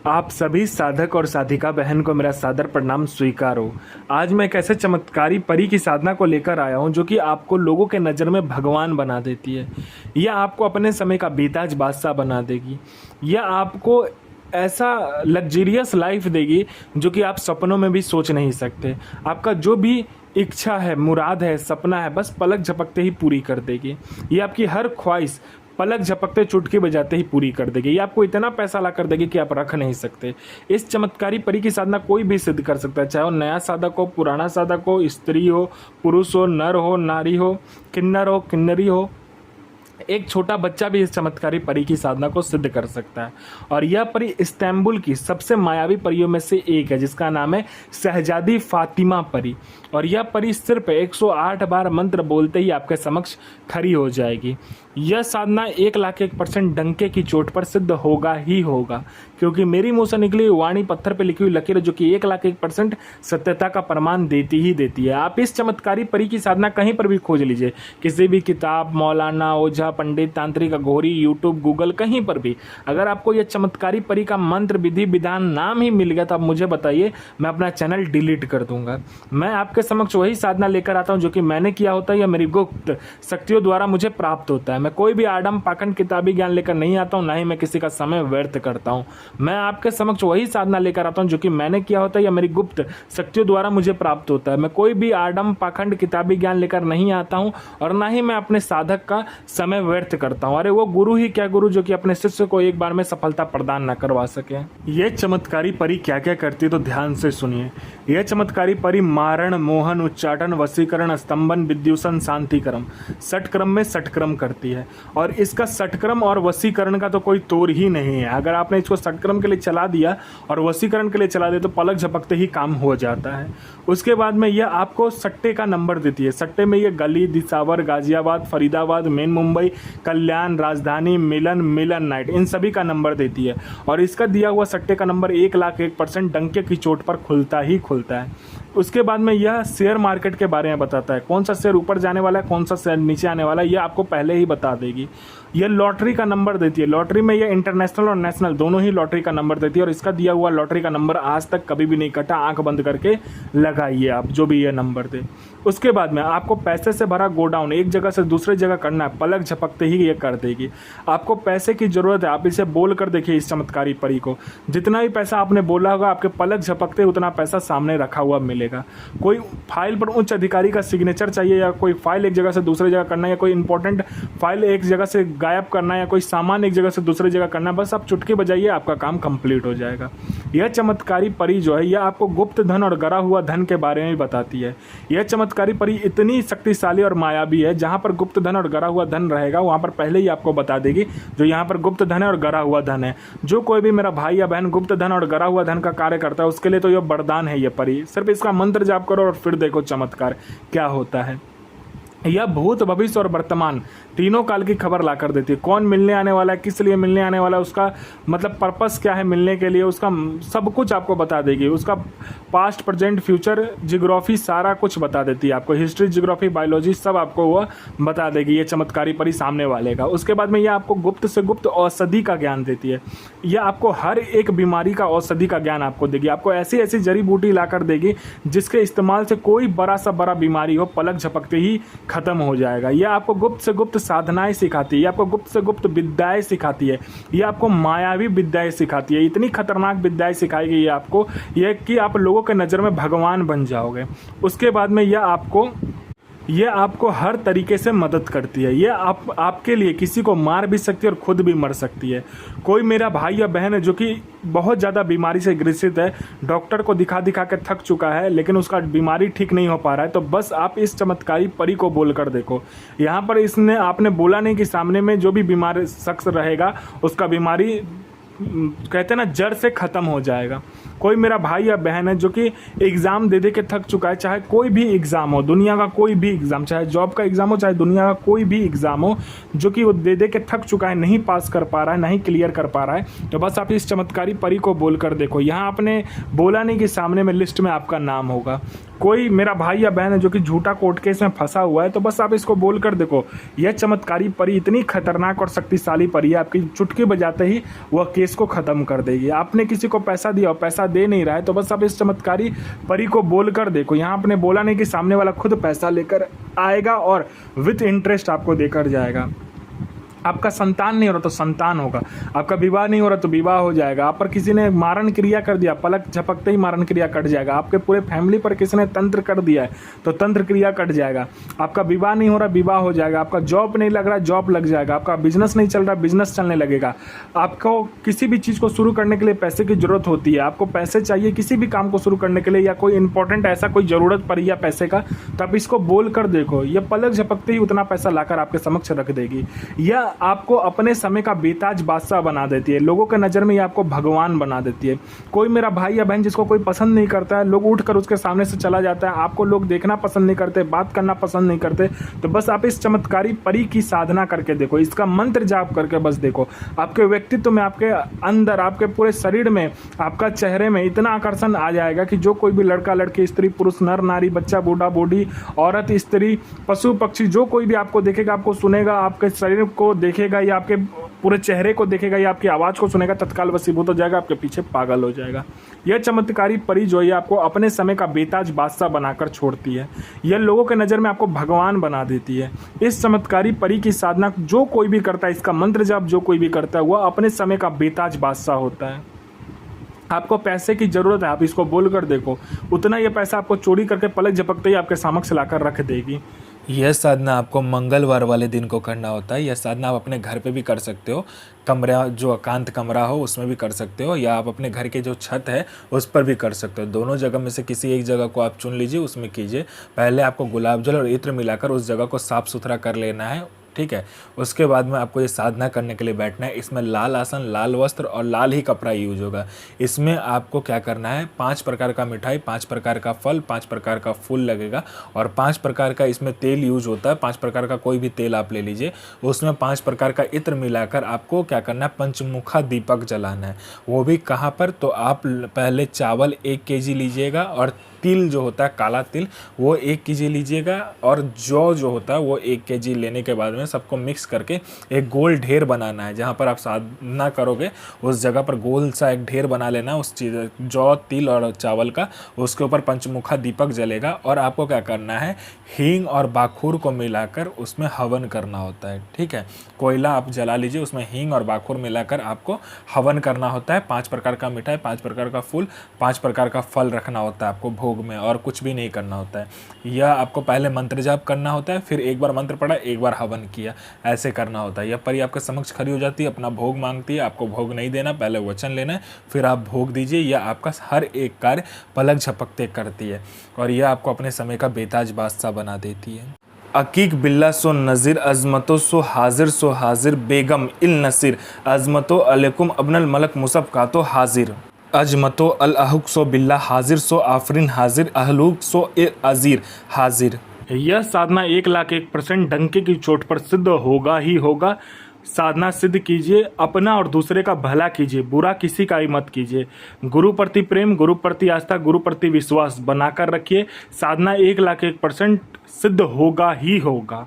आप सभी साधक और साधिका बहन को मेरा सादर प्रणाम स्वीकार हो। आज मैं एक ऐसे चमत्कारी परी की साधना को लेकर आया हूं जो कि आपको लोगों के नज़र में भगवान बना देती है। यह आपको अपने समय का बेताज बादशाह बना देगी। यह आपको ऐसा लग्जरियस लाइफ देगी जो कि आप सपनों में भी सोच नहीं सकते। आपका जो भी इच्छा है, मुराद है, सपना है, बस पलक झपकते ही पूरी कर देगी। ये आपकी हर ख्वाहिश पलक झपकते चुटकी बजाते ही पूरी कर देगी। ये आपको इतना पैसा ला कर देगी कि आप रख नहीं सकते। इस चमत्कारी परी की साधना कोई भी सिद्ध कर सकता है, चाहे वो नया साधक हो, पुराना साधक हो, स्त्री हो, पुरुष हो, नर हो, नारी हो, किन्नर हो, किन्नरी हो। एक छोटा बच्चा भी इस चमत्कारी परी की साधना को सिद्ध कर सकता है। और यह परी इस्तांबुल की सबसे मायावी परियों में से एक है, जिसका नाम है शहजादी फातिमा परी। और यह परी सिर्फ 108 बार मंत्र बोलते ही आपके समक्ष खड़ी हो जाएगी। यह साधना 1,01% डंके की चोट पर सिद्ध होगा ही होगा, क्योंकि मेरी मुंह से निकली वाणी पत्थर पर लिखी हुई लकीर जो कि 1,01% सत्यता का प्रमाण देती ही देती है। आप इस चमत्कारी परी की साधना कहीं पर भी खोज लीजिए, किसी भी किताब, मौलाना, ओझा, पंडित, तांत्रिक, अघोरी, यूट्यूब, गूगल, कहीं पर भी अगर आपको यह चमत्कारी परी का मंत्र, विधि, विधान, नाम ही मिल गया तो आप मुझे बताइए, मैं अपना चैनल डिलीट कर दूंगा। मैं आपके समक्ष वही साधना लेकर आता हूं जो कि मैंने किया होता है या मेरी गुप्त शक्तियों द्वारा मुझे प्राप्त होता है। मैं कोई भी आडम पाखंड किताबी ज्ञान लेकर नहीं आता हूं, ना ही मैं किसी का समय व्यर्थ करता हूं। मैं आपके समक्ष वही साधना लेकर आता हूं जो कि मैंने किया होता है या मेरी गुप्त शक्तियों द्वारा मुझे प्राप्त होता है। मैं कोई भी आडम पाखंड किताबी ज्ञान लेकर नहीं आता हूं और ना ही मैं अपने साधक का समय व्यर्थ करता हूं। अरे वो गुरु ही क्या गुरु जो कि अपने शिष्य को एक बार में सफलता प्रदान न करवा सके। ये चमत्कारी परी क्या क्या करती है तो ध्यान से सुनिए। यह चमत्कारी परी मारण, मोहन, उच्चाटन, वशीकरण, स्तंभन, विद्युषण, शांतिक्रम, षटक्रम में षटक्रम करती है। और इसका षटक्रम और वशीकरण का तो कोई तोड़ ही नहीं है। अगर आपने इसको षटक्रम के लिए चला दिया और वशीकरण के लिए चला दिया तो पलक झपकते ही काम हो जाता है। उसके बाद में यह आपको सट्टे का नंबर देती है। सट्टे में यह गली, दिसावर, गाजियाबाद, फरीदाबाद, मेन मुंबई, कल्याण, राजधानी, मिलन नाइट, इन सभी का नंबर देती है। और इसका दिया हुआ सट्टे का नंबर 1,01% डंके की चोट पर खुलता ही खुलता है। उसके बाद में यह शेयर मार्केट के बारे में बताता है, कौन सा शेयर ऊपर जाने वाला है, कौन सा शेयर नीचे आने वाला है, यह आपको पहले ही बता देगी। यह लॉटरी का नंबर देती है। लॉटरी में यह इंटरनेशनल और नेशनल दोनों ही लॉटरी का नंबर देती है। और इसका दिया हुआ लॉटरी का नंबर आज तक कभी भी नहीं कटा। आंख बंद करके लगाइए आप जो भी यह नंबर दे। उसके बाद में आपको पैसे से भरा गोडाउन एक जगह से दूसरी जगह करना है, पलक झपकते ही ये कर देगी। आपको पैसे की जरूरत है, आप इसे बोल कर देखिए इस चमत्कारी परी को। जितना भी पैसा आपने बोला होगा, आपके पलक झपकते उतना पैसा सामने रखा हुआ मिलेगा। कोई फाइल पर उच्च अधिकारी का सिग्नेचर चाहिए, या कोई फाइल एक जगह से दूसरी जगह करना है, या कोई इंपॉर्टेंट फाइल एक जगह से गायब करना है, या कोई सामान एक जगह से दूसरी जगह करना है, बस आप चुटकी बजाइए, आपका काम कंप्लीट हो जाएगा। यह चमत्कारी परी जो है यह आपको गुप्त धन और गरा हुआ धन के बारे में बताती है। यह चमत्कारी परी इतनी शक्तिशाली और मायावी है, जहां पर गुप्त धन और गरा हुआ धन रहेगा वहां पर पहले ही आपको बता देगी जो यहाँ पर गुप्त धन है और गरा हुआ धन है। जो कोई भी मेरा भाई या बहन गुप्त धन और गरा हुआ धन का कार्य करता है उसके लिए तो यह वरदान है। यह परी सिर्फ इसका मंत्र जाप करो और फिर देखो चमत्कार क्या होता है। यह भूत, भविष्य और वर्तमान तीनों काल की खबर ला कर देती है। कौन मिलने आने वाला है, किस लिए मिलने आने वाला है, उसका मतलब पर्पस क्या है मिलने के लिए, उसका सब कुछ आपको बता देगी। उसका पास्ट, प्रेजेंट, फ्यूचर, जियोग्राफी सारा कुछ बता देती है आपको। हिस्ट्री, जियोग्राफी, बायोलॉजी सब आपको वह बता देगी ये चमत्कारी परी सामने वाले का। उसके बाद में यह आपको गुप्त से गुप्त औषधि का ज्ञान देती है। यह आपको हर एक बीमारी का औषधि का ज्ञान आपको देगी। आपको ऐसी ऐसी जड़ी बूटी ला कर देगी जिसके इस्तेमाल से कोई बड़ा सा बड़ा बीमारी हो पलक झपकते ही खत्म हो जाएगा। यह आपको गुप्त से गुप्त साधनाएं सिखाती है, यह आपको गुप्त से गुप्त विद्याएं सिखाती है, यह आपको मायावी विद्याएं सिखाती है। इतनी खतरनाक विद्याएं सिखाएगी ये आपको, यह कि आप लोगों के नज़र में भगवान बन जाओगे। उसके बाद में यह आपको हर तरीके से मदद करती है। यह आपके लिए किसी को मार भी सकती है और खुद भी मर सकती है। कोई मेरा भाई या बहन है जो कि बहुत ज़्यादा बीमारी से ग्रसित है, डॉक्टर को दिखा दिखा के थक चुका है, लेकिन उसका बीमारी ठीक नहीं हो पा रहा है, तो बस आप इस चमत्कारी परी को बोल कर देखो। यहाँ पर आपने बोला नहीं कि सामने में जो भी बीमार शख्स रहेगा उसका बीमारी कहते हैं ना जड़ से ख़त्म हो जाएगा। कोई मेरा भाई या बहन है जो कि एग्ज़ाम दे दे के थक चुका है, चाहे कोई भी एग्ज़ाम हो, दुनिया का कोई भी एग्ज़ाम, चाहे जॉब का एग्ज़ाम हो, चाहे दुनिया का कोई भी एग्ज़ाम हो, जो कि वो दे दे के थक चुका है, नहीं पास कर पा रहा है, नहीं क्लियर कर पा रहा है, तो बस आप इस चमत्कारी परी को बोल कर देखो। यहाँ आपने बोला नहीं कि सामने में लिस्ट में आपका नाम होगा। कोई मेरा भाई या बहन है जो कि झूठा कोर्ट केस में फंसा हुआ है, तो बस आप इसको बोल कर देखो। यह चमत्कारी परी इतनी खतरनाक और शक्तिशाली परी है, आपकी चुटकी बजाते ही वह केस केस को ख़त्म कर देगी। आपने किसी को पैसा दिया और पैसा दे नहीं रहा है तो बस आप इस चमत्कारी परी को बोल कर देखो। यहाँ आपने बोला नहीं कि सामने वाला खुद पैसा लेकर आएगा और विथ इंटरेस्ट आपको देकर जाएगा। आपका संतान नहीं हो रहा तो संतान होगा, आपका विवाह नहीं हो रहा तो विवाह हो जाएगा, आप पर किसी ने मारण क्रिया कर दिया, पलक झपकते ही मारण क्रिया कट जाएगा, आपके पूरे फैमिली पर किसी ने तंत्र कर दिया है तो तंत्र क्रिया कट जाएगा, आपका विवाह नहीं हो रहा विवाह हो जाएगा, आपका जॉब नहीं लग रहा जॉब लग जाएगा, आपका बिजनेस नहीं चल रहा बिजनेस चलने लगेगा। आपको किसी भी चीज़ को शुरू करने के लिए पैसे की जरूरत होती है, आपको पैसे चाहिए किसी भी काम को शुरू करने के लिए या कोई इंपॉर्टेंट ऐसा कोई ज़रूरत पड़ी या पैसे का, तो आप इसको बोल कर देखो, ये पलक झपकते ही उतना पैसा लाकर आपके समक्ष रख देगी। यह आपको अपने समय का बेताज बादशाह बना देती है, लोगों के नज़र में ये आपको भगवान बना देती है। कोई मेरा भाई या बहन जिसको कोई पसंद नहीं करता है, लोग उठकर उसके सामने से चला जाता है, आपको लोग देखना पसंद नहीं करते, बात करना पसंद नहीं करते, तो बस आप इस चमत्कारी परी की साधना करके देखो, इसका मंत्र जाप करके बस देखो, आपके व्यक्तित्व में, आपके अंदर, आपके पूरे शरीर में, आपका चेहरे में इतना आकर्षण आ जाएगा कि जो कोई भी लड़का लड़की, स्त्री पुरुष, नर नारी, बच्चा बूढ़ा बूढ़ी, औरत स्त्री, पशु पक्षी, जो कोई भी आपको देखेगा, आपको सुनेगा, आपके शरीर को देखेगा या आपके पूरे चेहरे को देखेगा या आपकी आवाज़ को सुनेगा, तत्काल वशीभूत हो जाएगा, आपके पीछे पागल हो जाएगा। यह चमत्कारी परी जो है आपको अपने समय का बेताज बादशाह बनाकर छोड़ती है, यह लोगों के नज़र में आपको भगवान बना देती है। इस चमत्कारी परी की साधना जो कोई भी करता है, इसका मंत्र जाप जो कोई भी करता है, वह अपने समय का बेताज बादशाह होता है। आपको पैसे की ज़रूरत है, आप इसको बोल कर देखो, उतना ये पैसा आपको चोरी करके पलक झपकते ही आपके समक्ष लाकर रख देगी। यह साधना आपको मंगलवार वाले दिन को करना होता है। यह साधना आप अपने घर पे भी कर सकते हो, कमरा जो एकांत कमरा हो उसमें भी कर सकते हो, या आप अपने घर के जो छत है उस पर भी कर सकते हो। दोनों जगह में से किसी एक जगह को आप चुन लीजिए, उसमें कीजिए। पहले आपको गुलाब जल और इत्र मिलाकर उस जगह को साफ़ सुथरा कर लेना है, ठीक है। उसके बाद में आपको ये साधना करने के लिए बैठना है। इसमें लाल आसन, लाल वस्त्र और लाल ही कपड़ा यूज होगा। इसमें आपको क्या करना है, 5 प्रकार का मिठाई, 5 प्रकार का फल, 5 प्रकार का फूल लगेगा और 5 प्रकार का इसमें तेल यूज होता है। 5 प्रकार का कोई भी तेल आप ले लीजिए, उसमें 5 प्रकार का इत्र मिलाकर आपको क्या करना है, पंचमुखा दीपक जलाना है। वो भी कहाँ पर, तो आप पहले चावल 1 kg लीजिएगा और तिल जो होता है काला तिल वो 1 kg लीजिएगा और जौ जो होता है वो 1 kg लेने के बाद में सबको मिक्स करके एक गोल ढेर बनाना है। जहाँ पर आप साधना करोगे उस जगह पर गोल सा एक ढेर बना लेना है उस चीज़ जौ, तिल और चावल का। उसके ऊपर पंचमुखा दीपक जलेगा और आपको क्या करना है, हींग और बाखूर को मिलाकर उसमें हवन करना होता है, ठीक है। कोयला आप जला लीजिए, उसमें हींग और बाखूर मिलाकर आपको हवन करना होता है। 5 प्रकार का मिठाई, 5 प्रकार का फूल, 5 प्रकार का फल रखना होता है आपको भोग में, और कुछ भी नहीं करना होता है। यह आपको पहले मंत्र जाप करना होता है, फिर एक बार मंत्र पढ़ा, एक बार हवन किया, ऐसे करना होता है। यह परी आपके समक्ष खड़ी हो जाती है, अपना भोग मांगती है। आपको भोग नहीं देना, पहले वचन लेना है, फिर आप भोग दीजिए। यह आपका हर एक कार्य पलक झपकते करती है और यह आपको अपने समय का बेताज बादशाह बना देती है। अकीक बिल्ला सो नज़ीर अज़मतो सो हाजिर बेगम इल नसीर अज़मतो अलैकुम अब्नुल मलक मुसब का तो हाजिर अजमतो अल अहुक सो बिल्ला हाजिर सो आफरीन हाजिर अहलूक सो अजीर हाजिर। यह साधना 1,01% डंके की चोट पर सिद्ध होगा ही होगा। साधना सिद्ध कीजिए, अपना और दूसरे का भला कीजिए, बुरा किसी का ही मत कीजिए। गुरु प्रति प्रेम, गुरु प्रति आस्था, गुरु प्रति विश्वास बनाकर रखिए। साधना 1,01% सिद्ध होगा ही होगा।